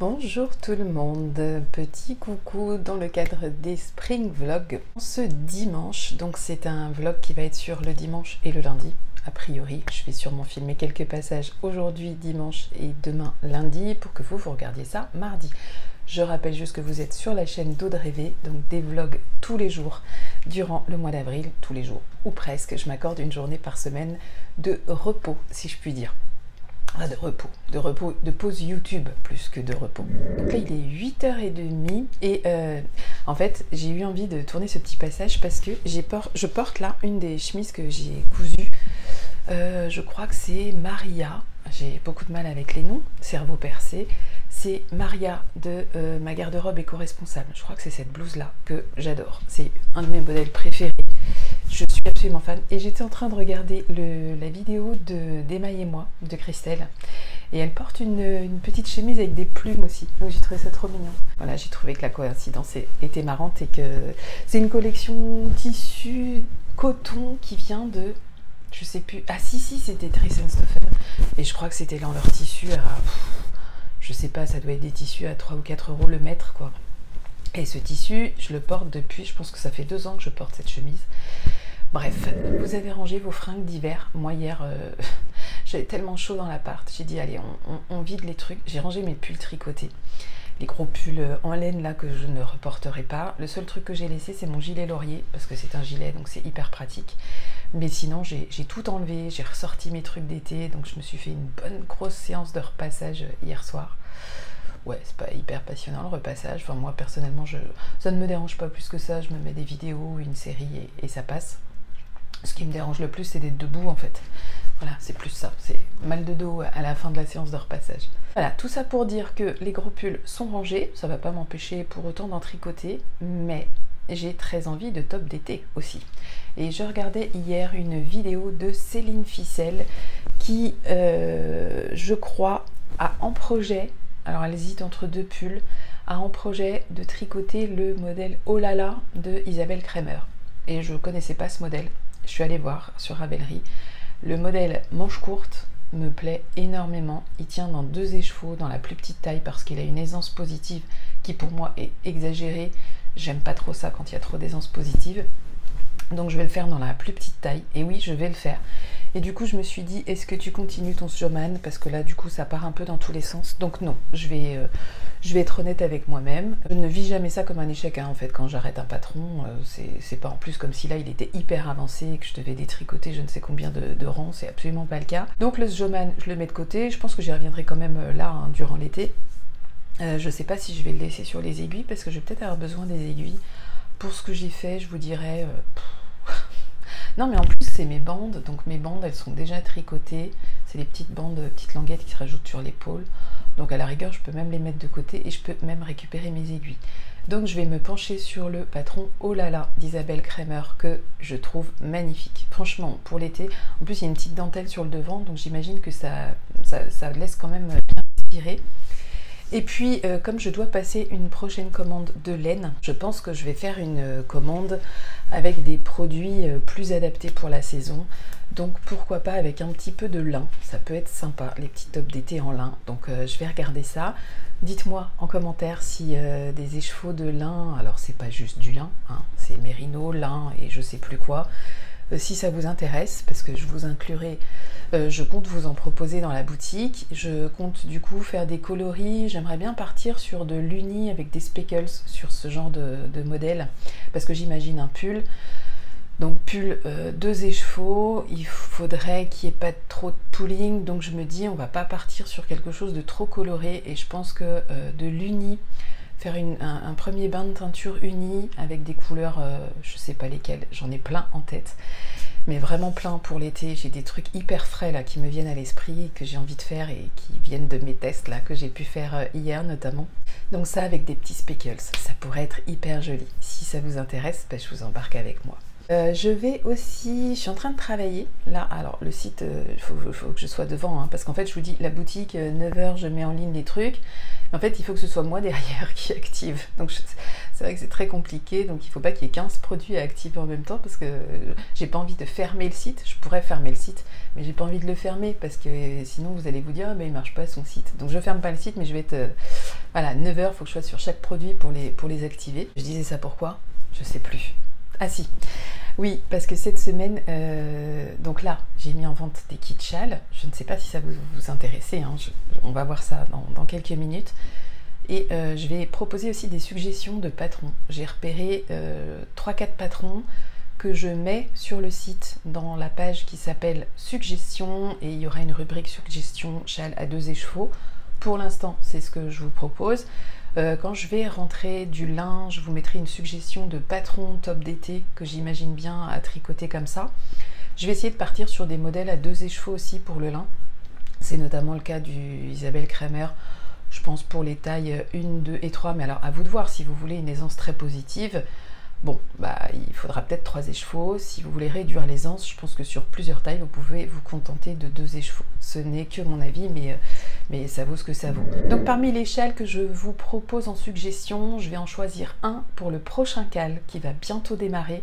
Bonjour tout le monde, petit coucou dans le cadre des Spring Vlogs ce dimanche. Donc c'est un vlog qui va être sur le dimanche et le lundi. A priori, je vais sûrement filmer quelques passages aujourd'hui dimanche et demain lundi pour que vous regardiez ça mardi. Je rappelle juste que vous êtes sur la chaîne d'Aude Rêver, donc des vlogs tous les jours durant le mois d'avril, tous les jours ou presque. Je m'accorde une journée par semaine de repos, si je puis dire. Ah, de pause YouTube plus que de repos. Donc là il est 8h30 et en fait j'ai eu envie de tourner ce petit passage parce que je porte là une des chemises que j'ai cousues. Je crois que c'est Maria, j'ai beaucoup de mal avec les noms, cerveau percé. C'est Maria de ma garde-robe éco-responsable. Je crois que c'est cette blouse là que j'adore. C'est un de mes modèles préférés. Je suis absolument fan et j'étais en train de regarder la vidéo d'Emma et moi, de Christelle. Et elle porte une petite chemise avec des plumes aussi. Donc j'ai trouvé ça trop mignon. Voilà, j'ai trouvé que la coïncidence était marrante et que c'est une collection tissu coton qui vient de... Je sais plus... Ah si, c'était Tris & Stephen. Et je crois que c'était dans leur tissu à... Je sais pas, ça doit être des tissus à 3 ou 4 euros le mètre quoi. Et ce tissu, je le porte depuis, je pense que ça fait 2 ans que je porte cette chemise. Bref, vous avez rangé vos fringues d'hiver. Moi hier, j'avais tellement chaud dans l'appart. J'ai dit allez, on vide les trucs. J'ai rangé mes pulls tricotés. Les gros pulls en laine là que je ne reporterai pas. Le seul truc que j'ai laissé, c'est mon gilet laurier, parce que c'est un gilet, donc c'est hyper pratique. Mais sinon, j'ai tout enlevé, j'ai ressorti mes trucs d'été, donc je me suis fait une bonne grosse séance de repassage hier soir. Ouais, c'est pas hyper passionnant le repassage. Enfin, moi personnellement, ça ne me dérange pas plus que ça. Je me mets des vidéos, une série et ça passe. Ce qui me dérange le plus, c'est d'être debout en fait. Voilà, c'est plus ça. C'est mal de dos à la fin de la séance de repassage. Voilà, tout ça pour dire que les gros pulls sont rangés. Ça va pas m'empêcher pour autant d'en tricoter, mais j'ai très envie de top d'été aussi. Et je regardais hier une vidéo de Céline Ficelle qui, je crois, a en projet, alors elle hésite entre 2 pulls, a en projet de tricoter le modèle Oh là là de Isabelle Kremer. Et je ne connaissais pas ce modèle. Je suis allée voir sur Ravelry. Le modèle manche courte me plaît énormément. Il tient dans 2 écheveaux, dans la plus petite taille, parce qu'il a une aisance positive qui pour moi est exagérée. J'aime pas trop ça quand il y a trop d'aisance positive. Donc je vais le faire dans la plus petite taille. Et oui, je vais le faire. Et du coup, je me suis dit, est-ce que tu continues ton showman? Parce que là, du coup, ça part un peu dans tous les sens. Donc non, je vais être honnête avec moi-même. Je ne vis jamais ça comme un échec, hein, en fait, quand j'arrête un patron. C'est pas en plus comme si là, il était hyper avancé et que je devais détricoter je ne sais combien de rangs. C'est absolument pas le cas. Donc le showman, je le mets de côté. Je pense que j'y reviendrai quand même là, hein, durant l'été. Je sais pas si je vais le laisser sur les aiguilles, parce que je vais peut-être avoir besoin des aiguilles. Pour ce que j'ai fait, je vous dirais... Non mais en plus c'est mes bandes, donc mes bandes elles sont déjà tricotées, c'est des petites bandes, petites languettes qui se rajoutent sur l'épaule, donc à la rigueur je peux même les mettre de côté et je peux même récupérer mes aiguilles. Donc je vais me pencher sur le patron Oh là là d'Isabelle Kremer que je trouve magnifique. Franchement pour l'été, en plus il y a une petite dentelle sur le devant, donc j'imagine que ça laisse quand même bien respirer. Et puis, comme je dois passer une prochaine commande de laine, je pense que je vais faire une commande avec des produits plus adaptés pour la saison. Donc, pourquoi pas avec un petit peu de lin. Ça peut être sympa, les petits tops d'été en lin. Donc, je vais regarder ça. Dites-moi en commentaire si des écheveaux de lin, alors c'est pas juste du lin, hein, c'est mérino, lin et je sais plus quoi. Si ça vous intéresse, parce que je vous inclurai, je compte vous en proposer dans la boutique. Je compte du coup faire des coloris. J'aimerais bien partir sur de l'uni avec des speckles sur ce genre de modèle, parce que j'imagine un pull. Donc pull 2 écheveaux, il faudrait qu'il n'y ait pas trop de pooling, donc je me dis on va pas partir sur quelque chose de trop coloré, et je pense que de l'uni, faire un premier bain de teinture uni avec des couleurs, je sais pas lesquelles, j'en ai plein en tête, mais vraiment plein pour l'été. J'ai des trucs hyper frais là qui me viennent à l'esprit, que j'ai envie de faire et qui viennent de mes tests là que j'ai pu faire hier notamment. Donc ça avec des petits speckles, ça pourrait être hyper joli. Si ça vous intéresse, ben, je vous embarque avec moi. Je vais aussi, je suis en train de travailler là, alors le site, il faut que je sois devant, hein, parce qu'en fait je vous dis, la boutique, 9h je mets en ligne les trucs, en fait il faut que ce soit moi derrière qui active, donc c'est vrai que c'est très compliqué, donc il ne faut pas qu'il y ait 15 produits à activer en même temps, parce que j'ai pas envie de fermer le site. Je pourrais fermer le site, mais j'ai pas envie de le fermer, parce que sinon vous allez vous dire, ah, ben, il marche pas son site, donc je ferme pas le site, mais je vais être Voilà, 9 heures, il faut que je sois sur chaque produit pour les activer. Je disais ça pourquoi? Je sais plus. Ah si, oui, parce que cette semaine, donc là, j'ai mis en vente des kits châles. Je ne sais pas si ça vous intéresse, hein. On va voir ça dans quelques minutes. Et je vais proposer aussi des suggestions de patrons. J'ai repéré 3-4 patrons que je mets sur le site dans la page qui s'appelle Suggestions, et il y aura une rubrique Suggestions châle à 2 écheveaux. Pour l'instant, c'est ce que je vous propose. Quand je vais rentrer du lin, je vous mettrai une suggestion de patron top d'été que j'imagine bien à tricoter comme ça. Je vais essayer de partir sur des modèles à 2 écheveaux aussi pour le lin. C'est notamment le cas du Isabelle Kramer, je pense pour les tailles 1, 2 et 3. Mais alors à vous de voir, si vous voulez une aisance très positive, bon, bah, il faudra peut-être 3 écheveaux. Si vous voulez réduire l'aisance, je pense que sur plusieurs tailles, vous pouvez vous contenter de 2 écheveaux. Ce n'est que mon avis, mais ça vaut ce que ça vaut. Donc parmi les châles que je vous propose en suggestion, je vais en choisir un pour le prochain cal qui va bientôt démarrer.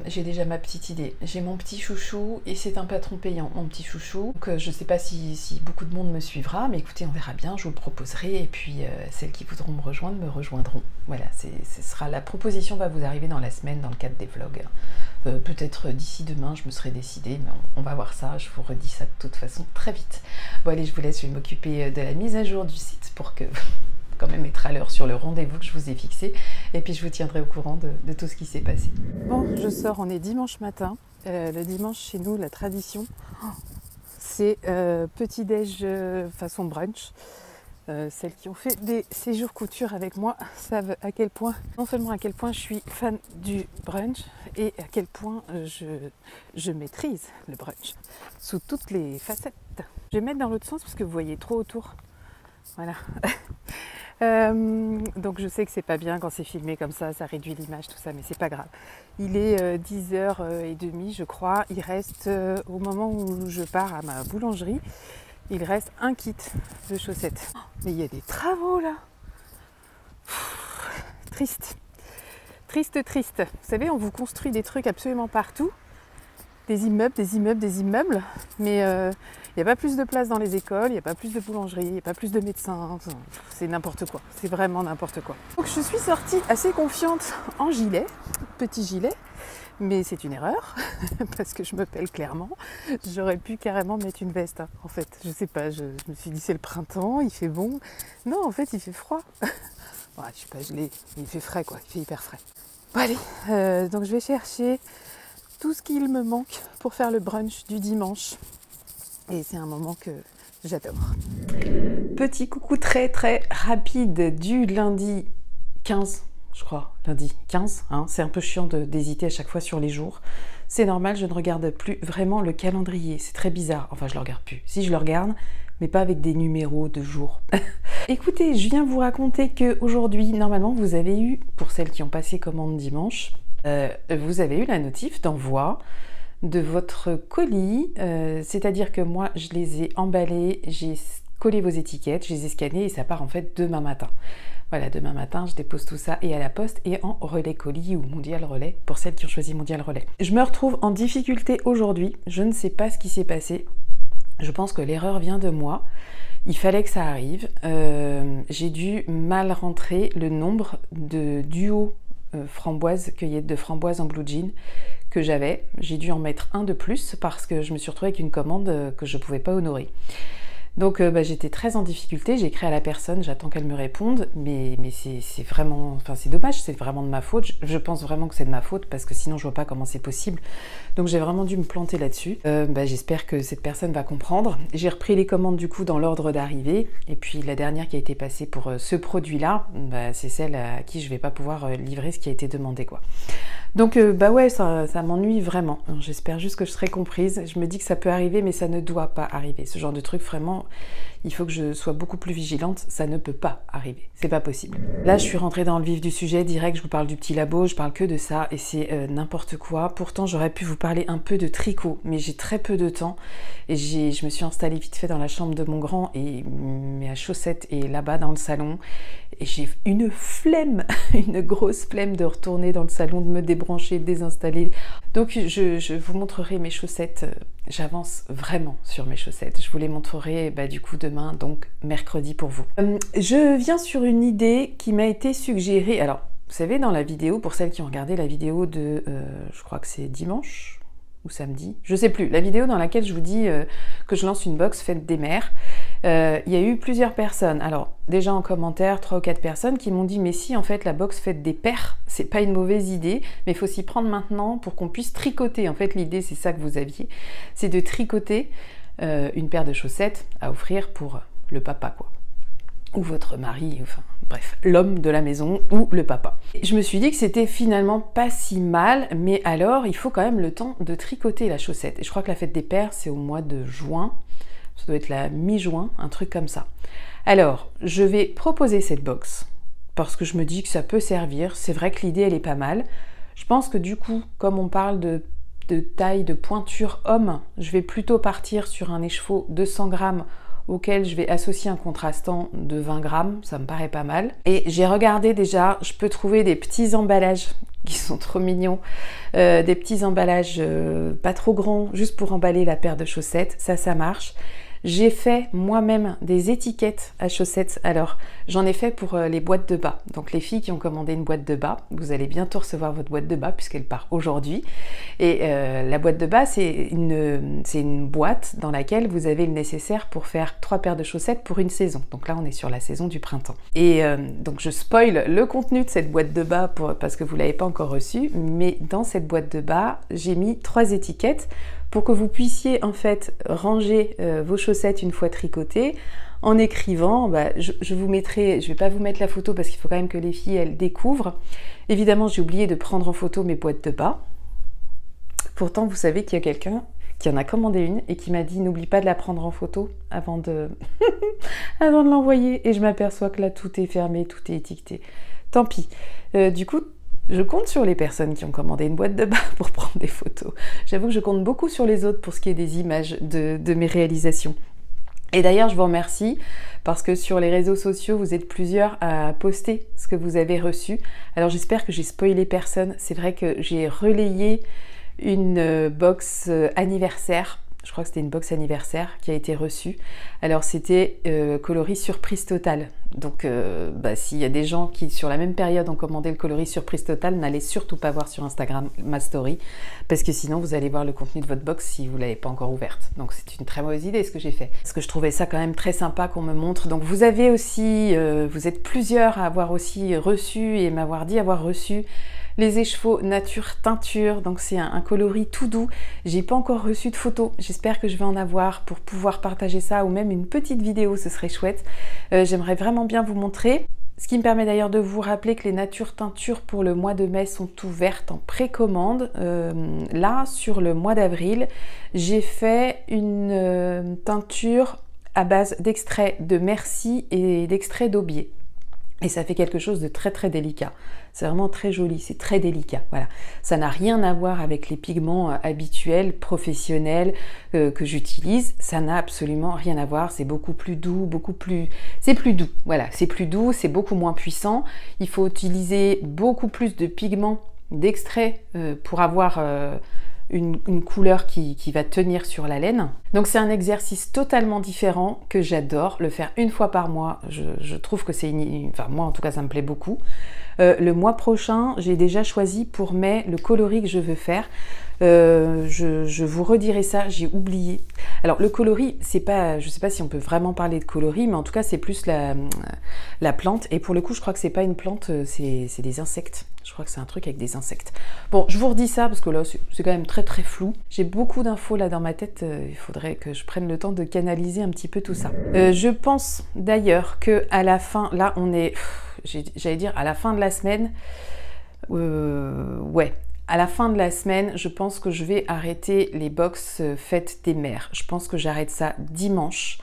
J'ai déjà ma petite idée. J'ai mon petit chouchou et c'est un patron payant, mon petit chouchou. Donc je ne sais pas si beaucoup de monde me suivra, mais écoutez, on verra bien, je vous le proposerai et puis celles qui voudront me rejoindre me rejoindront. Voilà, la proposition va vous arriver dans la semaine dans le cadre des vlogs. Peut-être d'ici demain, je me serai décidée, mais on va voir ça, je vous redis ça de toute façon très vite. Bon allez, je vous laisse, je vais m'occuper de la mise à jour du site pour que quand même être à l'heure sur le rendez-vous que je vous ai fixé, et puis je vous tiendrai au courant de tout ce qui s'est passé. Bon, je sors, on est dimanche matin. Le dimanche chez nous, la tradition, c'est petit-déj façon brunch. Celles qui ont fait des séjours couture avec moi savent à quel point, non seulement à quel point je suis fan du brunch, et à quel point je maîtrise le brunch sous toutes les facettes. Je vais mettre dans l'autre sens parce que vous voyez trop autour. Voilà. Donc je sais que c'est pas bien quand c'est filmé comme ça réduit l'image, tout ça, mais c'est pas grave. Il est 10h30 je crois, il reste, au moment où je pars à ma boulangerie, il reste un kit de chaussettes. Mais il y a des travaux là. Triste. Triste, triste. Vous savez, on vous construit des trucs absolument partout. Des immeubles, des immeubles, des immeubles, mais il n'y a pas plus de place dans les écoles, il n'y a pas plus de boulangeries, il n'y a pas plus de médecins, c'est n'importe quoi, c'est vraiment n'importe quoi. Donc je suis sortie assez confiante en gilet, petit gilet, mais c'est une erreur, parce que je me pèle clairement. J'aurais pu carrément mettre une veste, hein, en fait, je sais pas, je me suis dit c'est le printemps, il fait bon. Non, en fait il fait froid. Ouais, je suis pas gelée, il fait frais quoi, il fait hyper frais. Bon allez, donc je vais chercher tout ce qu'il me manque pour faire le brunch du dimanche. Et c'est un moment que j'adore. Petit coucou très très rapide du lundi 15, je crois, lundi 15. Hein, c'est un peu chiant d'hésiter à chaque fois sur les jours. C'est normal, je ne regarde plus vraiment le calendrier. C'est très bizarre. Enfin, je le regarde plus. Si, je le regarde, mais pas avec des numéros de jours. Écoutez, je viens vous raconter qu'aujourd'hui, normalement, vous avez eu, pour celles qui ont passé commande dimanche, vous avez eu la notif d'envoi de votre colis, c'est-à-dire que moi je les ai emballés, j'ai collé vos étiquettes, je les ai scannés et ça part en fait demain matin. Voilà, demain matin je dépose tout ça et à la poste et en relais colis ou mondial relais pour celles qui ont choisi mondial relais. Je me retrouve en difficulté aujourd'hui, je ne sais pas ce qui s'est passé, je pense que l'erreur vient de moi. Il fallait que ça arrive, j'ai dû mal rentrer le nombre de duos framboise, cueillette de framboise en blue jean que j'avais. J'ai dû en mettre un de plus parce que je me suis retrouvée avec une commande que je ne pouvais pas honorer. Donc j'étais très en difficulté, j'ai écrit à la personne, j'attends qu'elle me réponde, mais c'est vraiment, enfin c'est dommage, c'est vraiment de ma faute. Je pense vraiment que c'est de ma faute parce que sinon je vois pas comment c'est possible. Donc j'ai vraiment dû me planter là-dessus. J'espère que cette personne va comprendre. J'ai repris les commandes du coup dans l'ordre d'arrivée et puis la dernière qui a été passée pour ce produit-là, c'est celle à qui je vais pas pouvoir livrer ce qui a été demandé quoi. Donc ouais, ça m'ennuie vraiment. J'espère juste que je serai comprise. Je me dis que ça peut arriver, mais ça ne doit pas arriver. Ce genre de truc, vraiment, il faut que je sois beaucoup plus vigilante. Ça ne peut pas arriver. C'est pas possible. Là, je suis rentrée dans le vif du sujet. Direct, je vous parle du petit labo. Je parle que de ça et c'est n'importe quoi. Pourtant, j'aurais pu vous parler un peu de tricot, mais j'ai très peu de temps. Et je me suis installée vite fait dans la chambre de mon grand et mes chaussettes est là-bas dans le salon. Et j'ai une flemme, une grosse flemme de retourner dans le salon, de me débrancher, de désinstaller. Donc je vous montrerai mes chaussettes j'avance vraiment sur mes chaussettes. Je vous les montrerai du coup demain, donc mercredi pour vous. Je viens sur une idée qui m'a été suggérée. Alors, vous savez, dans la vidéo, pour celles qui ont regardé la vidéo de, je crois que c'est dimanche ou samedi, je sais plus, la vidéo dans laquelle je vous dis que je lance une box Fête des mères, il y a eu plusieurs personnes, alors déjà en commentaire, 3 ou 4 personnes qui m'ont dit mais si en fait la box Fête des pères, c'est pas une mauvaise idée, mais il faut s'y prendre maintenant pour qu'on puisse tricoter. En fait l'idée c'est ça que vous aviez, c'est de tricoter une paire de chaussettes à offrir pour le papa quoi, ou votre mari, enfin bref, l'homme de la maison ou le papa. Je me suis dit que c'était finalement pas si mal, mais alors il faut quand même le temps de tricoter la chaussette. Et je crois que la Fête des pères c'est au mois de juin, ça doit être la mi-juin, un truc comme ça. Alors, je vais proposer cette box, parce que je me dis que ça peut servir, c'est vrai que l'idée elle est pas mal. Je pense que du coup, comme on parle de taille, de pointure homme, je vais plutôt partir sur un écheveau 200 grammes auquel je vais associer un contrastant de 20 grammes, ça me paraît pas mal. Et j'ai regardé déjà, je peux trouver des petits emballages qui sont trop mignons, des petits emballages pas trop grands, juste pour emballer la paire de chaussettes, ça marche. J'ai fait moi-même des étiquettes à chaussettes. Alors, j'en ai fait pour les boîtes de bas. Donc, les filles qui ont commandé une boîte de bas, vous allez bientôt recevoir votre boîte de bas puisqu'elle part aujourd'hui. Et la boîte de bas, c'est une boîte dans laquelle vous avez le nécessaire pour faire 3 paires de chaussettes pour une saison. Donc là, on est sur la saison du printemps. Et donc, je spoil le contenu de cette boîte de bas parce que vous ne l'avez pas encore reçue. Mais dans cette boîte de bas, j'ai mis 3 étiquettes pour que vous puissiez en fait ranger vos chaussettes une fois tricotées en écrivant, je vous mettrai, je vais pas vous mettre la photo parce qu'il faut quand même que les filles elles découvrent. Évidemment j'ai oublié de prendre en photo mes boîtes de bas. Pourtant vous savez qu'il y a quelqu'un qui en a commandé une et qui m'a dit n'oublie pas de la prendre en photo avant de avant de l'envoyer, et je m'aperçois que là tout est fermé, tout est étiqueté. Tant pis. Du coup, je compte sur les personnes qui ont commandé une boîte de bas pour prendre des photos. J'avoue que je compte beaucoup sur les autres pour ce qui est des images de mes réalisations. Et d'ailleurs, je vous remercie parce que sur les réseaux sociaux, vous êtes plusieurs à poster ce que vous avez reçu. Alors j'espère que j'ai spoilé personne. C'est vrai que j'ai relayé une box anniversaire. Je crois que c'était une box anniversaire qui a été reçue. Alors c'était coloris surprise totale. Donc s'il y a des gens qui sur la même période ont commandé le coloris surprise totale, n'allez surtout pas voir sur Instagram ma story, parce que sinon vous allez voir le contenu de votre box si vous ne l'avez pas encore ouverte. Donc c'est une très mauvaise idée ce que j'ai fait. Parce que je trouvais ça quand même très sympa qu'on me montre. Donc vous avez aussi, vous êtes plusieurs à avoir aussi reçu et m'avoir dit avoir reçu les écheveaux nature teinture, donc c'est un coloris tout doux. J'ai pas encore reçu de photos, j'espère que je vais en avoir pour pouvoir partager ça, ou même une petite vidéo, ce serait chouette. J'aimerais vraiment bien vous montrer. Ce qui me permet d'ailleurs de vous rappeler que les nature teintures pour le mois de mai sont ouvertes en précommande. Là, sur le mois d'avril, j'ai fait une teinture à base d'extrait de Merci et d'extrait d'Aubier. Et ça fait quelque chose de très très délicat. C'est vraiment très joli, c'est très délicat. Voilà. Ça n'a rien à voir avec les pigments habituels, professionnels que j'utilise. Ça n'a absolument rien à voir. C'est beaucoup plus doux, c'est plus doux. Voilà, c'est plus doux, c'est beaucoup moins puissant. Il faut utiliser beaucoup plus de pigments d'extrait pour avoir une couleur qui va tenir sur la laine. Donc c'est un exercice totalement différent que j'adore, le faire une fois par mois. Je trouve que c'est enfin moi en tout cas ça me plaît beaucoup. Le mois prochain, j'ai déjà choisi pour mai le coloris que je veux faire. Je vous redirai ça, j'ai oublié. Alors le coloris, c'est pas, je sais pas si on peut vraiment parler de coloris, mais en tout cas c'est plus la plante. Et pour le coup, je crois que c'est pas une plante, c'est des insectes. Je crois que c'est un truc avec des insectes. Bon, je vous redis ça parce que là c'est quand même très très flou. J'ai beaucoup d'infos là dans ma tête. Il faudrait que je prenne le temps de canaliser un petit peu tout ça. Je pense d'ailleurs que à la fin, là on est, j'allais dire à la fin de la semaine. Ouais. À la fin de la semaine, je pense que je vais arrêter les box Fête des mères. Je pense que j'arrête ça dimanche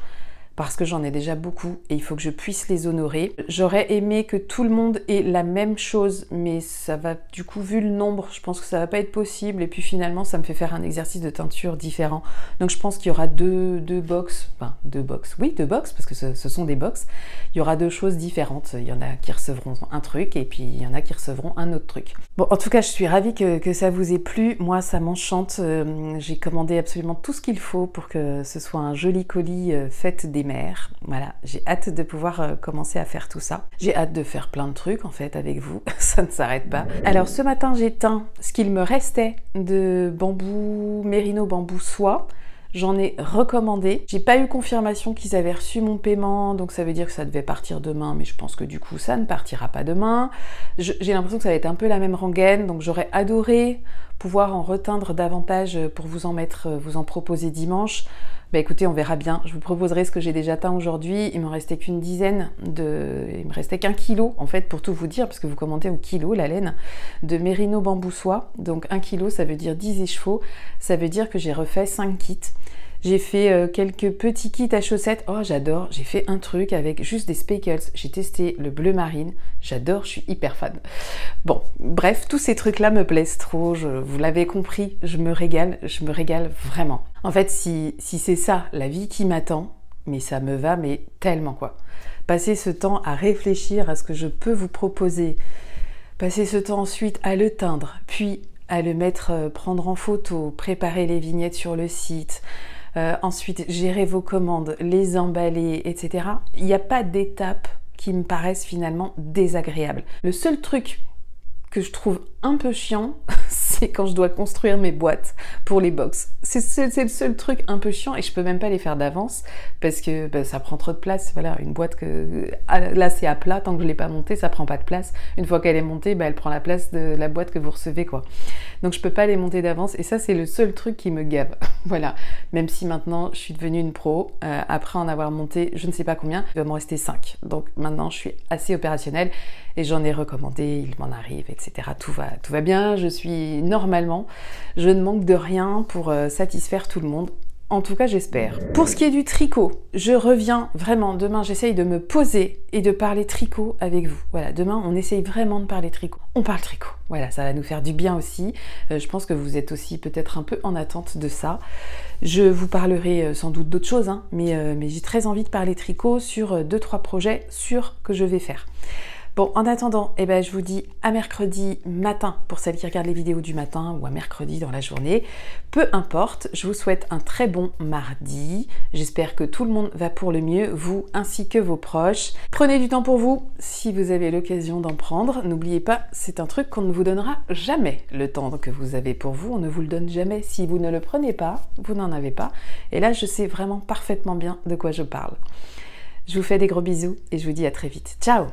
parce que j'en ai déjà beaucoup et il faut que je puisse les honorer. J'aurais aimé que tout le monde ait la même chose, mais ça va, du coup, vu le nombre, je pense que ça va pas être possible. Et puis finalement, ça me fait faire un exercice de teinture différent. Donc je pense qu'il y aura deux box, enfin deux box, oui, deux box, parce que ce sont des box. Il y aura deux choses différentes. Il y en a qui recevront un truc et puis il y en a qui recevront un autre truc. Bon, en tout cas, je suis ravie que ça vous ait plu. Moi, ça m'enchante. J'ai commandé absolument tout ce qu'il faut pour que ce soit un joli colis fête des mères. Voilà, j'ai hâte de pouvoir commencer à faire tout ça. J'ai hâte de faire plein de trucs en fait avec vous, ça ne s'arrête pas. Alors ce matin, j'ai teint ce qu'il me restait de bambou, mérino bambou soie. J'en ai recommandé. J'ai pas eu confirmation qu'ils avaient reçu mon paiement, donc ça veut dire que ça devait partir demain, mais je pense que du coup ça ne partira pas demain. J'ai l'impression que ça va être un peu la même rengaine, donc j'aurais adoré pouvoir en reteindre davantage pour vous en proposer dimanche. Bah écoutez, on verra bien. Je vous proposerai ce que j'ai déjà teint aujourd'hui. Il me restait qu'une dizaine de... Il me restait qu'1 kilo, en fait, pour tout vous dire, parce que vous commentez au kilo, la laine, de mérino bambou soie. Donc 1 kilo, ça veut dire 10 échevaux. Ça veut dire que j'ai refait 5 kits. J'ai fait quelques petits kits à chaussettes. Oh, j'adore. J'ai fait un truc avec juste des speckles. J'ai testé le bleu marine. J'adore, je suis hyper fan. Bon, bref, tous ces trucs-là me plaisent trop. Vous l'avez compris, je me régale vraiment. En fait, si c'est ça, la vie qui m'attend, mais ça me va, mais tellement quoi. Passer ce temps à réfléchir à ce que je peux vous proposer, passer ce temps ensuite à le teindre, puis à le mettre, prendre en photo, préparer les vignettes sur le site, ensuite gérer vos commandes, les emballer, etc. Il n'y a pas d'étapes qui me paraissent finalement désagréables. Le seul truc que je trouve un peu chiant, c'est quand je dois construire mes boîtes pour les box. C'est le seul truc un peu chiant et je peux même pas les faire d'avance parce que bah, ça prend trop de place. Voilà, une boîte que là c'est à plat, tant que je l'ai pas montée, ça prend pas de place. Une fois qu'elle est montée, bah, elle prend la place de la boîte que vous recevez quoi. Donc je peux pas les monter d'avance et ça c'est le seul truc qui me gave. Voilà, même si maintenant je suis devenue une pro, après en avoir monté je ne sais pas combien, il va m'en rester 5. Donc maintenant je suis assez opérationnelle et j'en ai recommandé, il m'en arrive, etc. Tout va bien, je suis normalement, je ne manque de rien pour satisfaire tout le monde. En tout cas, j'espère. Pour ce qui est du tricot, je reviens vraiment. Demain, j'essaye de me poser et de parler tricot avec vous. Voilà, demain, on essaye vraiment de parler tricot. On parle tricot. Voilà, ça va nous faire du bien aussi. Je pense que vous êtes aussi peut-être un peu en attente de ça. Je vous parlerai sans doute d'autres choses, hein, mais j'ai très envie de parler tricot sur 2-3 projets sûrs que je vais faire. Bon, en attendant, eh ben, je vous dis à mercredi matin pour celles qui regardent les vidéos du matin ou à mercredi dans la journée. Peu importe, je vous souhaite un très bon mardi. J'espère que tout le monde va pour le mieux, vous ainsi que vos proches. Prenez du temps pour vous si vous avez l'occasion d'en prendre. N'oubliez pas, c'est un truc qu'on ne vous donnera jamais. Le temps que vous avez pour vous, on ne vous le donne jamais. Si vous ne le prenez pas, vous n'en avez pas. Et là, je sais vraiment parfaitement bien de quoi je parle. Je vous fais des gros bisous et je vous dis à très vite. Ciao!